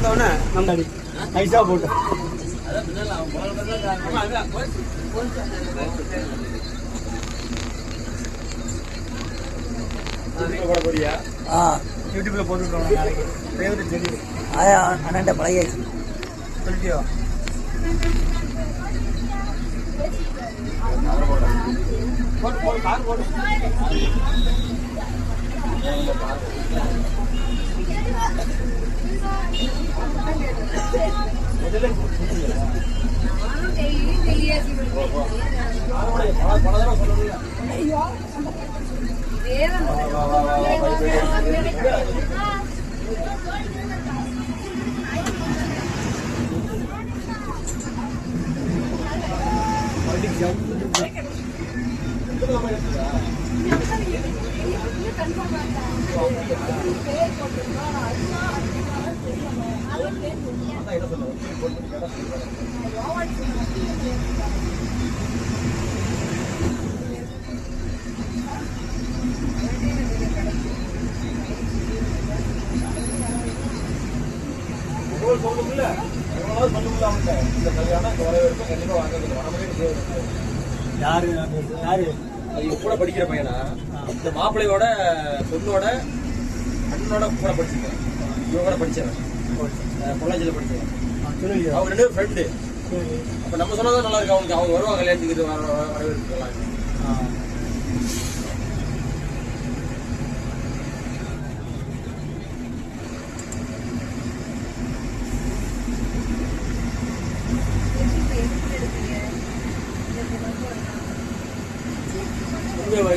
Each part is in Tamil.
வந்தவொடனே நம்ம ஐஸா போட்டு யூடியூப்ல போட்டுருக்கோம் நாளைக்கு ஃபேவரட் செடி அண்ணன் பழகியாச்சு சொல்லிட்டியோ கார் போடு யாரு கூட படிக்கிற பையனா இந்த மாப்பிள்ளையோட பொண்ணோட அண்ணனோட கூட படிச்சிருக்கேன் இவங்க படிச்சவன் காலேஜில் படிச்சவன் அவங்க 2 ஃப்ரெண்டு அப்ப நம்ம சொன்னதான் நல்லா இருக்கு அவங்களுக்கு அவங்க வருவாங்க கல்யாணத்துக்கு வரவேற்கலாம்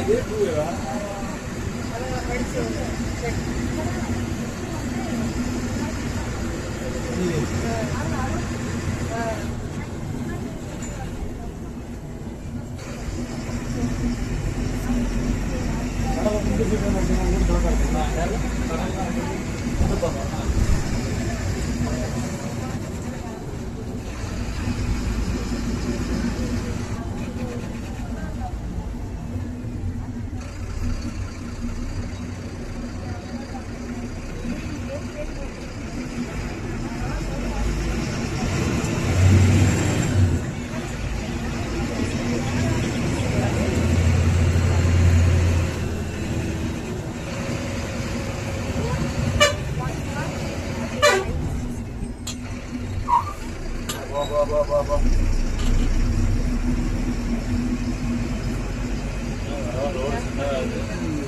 இது 2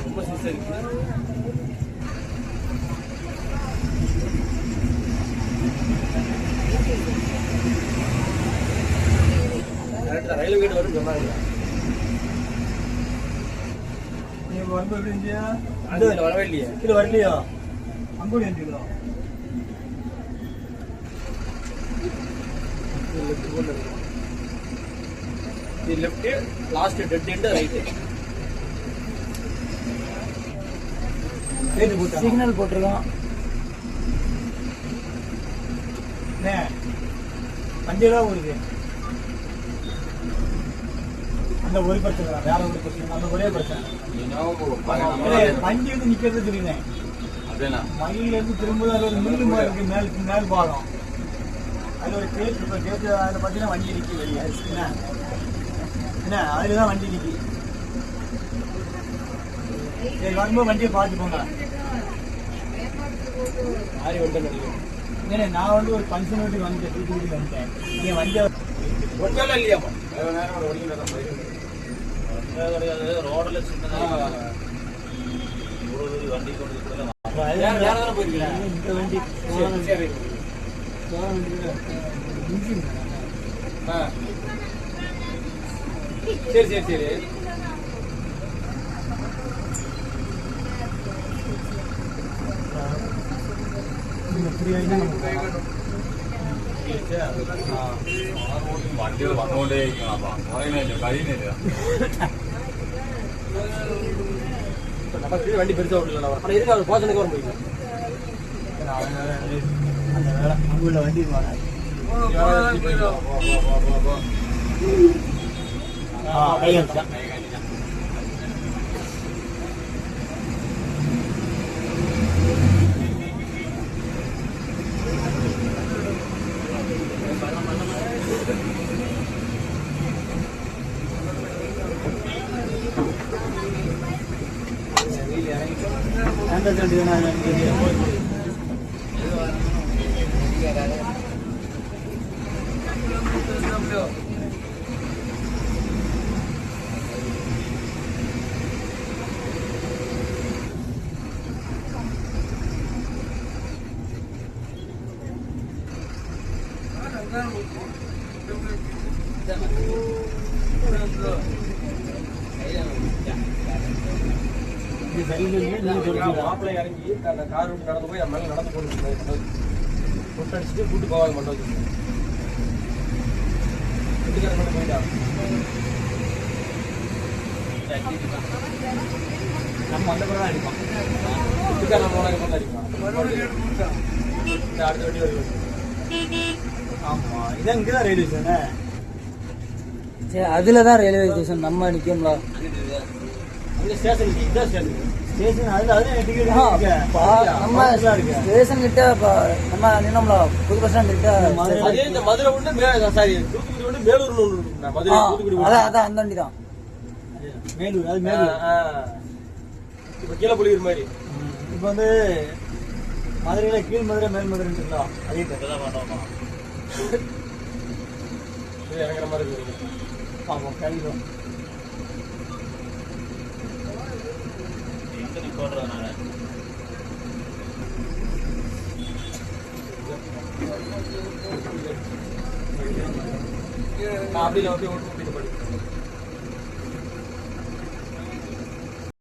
ரொம்ப சீசா இருக்கு ரயில்வே கேட் வரும் சொன்னாங்க நீ வந்து இந்தியா அது வரவே இல்லையா இது வரலையா அங்கோடி எந்திரோ left last dead end right signal போட்டிருக்கோம் வண்டியில ஊருக்கு அந்த ஒரு பிரச்சனை வேற ஒரு பிரச்சனை அந்த ஒரே பிரச்சனை வண்டி வந்து நிக்கிறது தெரியுங்க மயில இருந்து திரும்ப ஒரு மில்லு மாதிரி இருக்கு மேல் பாலம் அதுல ஒரு கேட் இருப்ப கேட்டு அதுல பாத்தீங்கன்னா வண்டி நிக்கி வெளியே என்ன அதுலதான் வண்டி நிக்கி சரி வரும்போது வண்டியை பார்த்து போங்க ஆரி வந்துட்டேன் ஏன்னா நான் வந்து ஒரு ஃபங்க்ஷன் வீட்டுக்கு வந்துட்டேன் தூத்துக்குடி வந்துட்டேன் நீங்க வண்டியை ஒட்டல இல்லையாப்பா நேரம் கிடையாது ரோட்ல சின்னதாக வண்டி கொண்டு போயிருக்கீங்க இந்த வண்டி சரி சரி சரி சரி വണ്ടികൾ വന്നുകൊണ്ടേയിരിക്കണം കഴിയുന്നില്ല വണ്ടി പെരുത്ത പോച്ചനൊക്കെ വരും പോയി വണ്ടി பேச வேண்டியது. மாப்பிள்ளை இறங்கி கார் விட்டு நடந்து போய் மேலே நடந்து போட்டு அடிச்சுட்டு கூட்டு போவாங்க மண்டபம் வீட்டுக்கார மட்டும் போயிட்டான். நம்ம அந்த படம் தான் அடிப்போம். வீட்டுக்கார நம்ம மட்டும் அடிப்பான். அடுத்த வண்டி வருது. ஆமா, இதான் இங்கதான் ரயில்வே ஸ்டேஷனு. சரி, அதுலதான் ரயில்வே ஸ்டேஷன் நம்ம நிக்கோம்ல. அந்த ஸ்டேஷன் இதுதான் ஸ்டேஷன். ஸ்டேஷன் அதுல டிக்கெட் நம்ம ஸ்டேஷன் கிட்ட நம்ம நின்னோம்ல, புது பஸ் ஸ்டாண்ட் கிட்ட. அதே இந்த மதுரை ஒண்ணு சாரி தூத்துக்குடி ஒண்ணு மேலூர்னு ஒண்ணு இருக்கு. மதுரை தூத்துக்குடி அதான் அந்த வண்டி தான். மேலூர், அது மேலூர். இப்ப கீழே புளிகிற மாதிரி. இப்ப வந்து மதுரையில கீழ் மதுரை மேல் மதுரை இருக்குல்ல, அதே தான் பண்ணோமா இறங்குற மாதிரி இருக்கு. ஆமா, கண்டிப்பா. போடுறதுனால அப்படி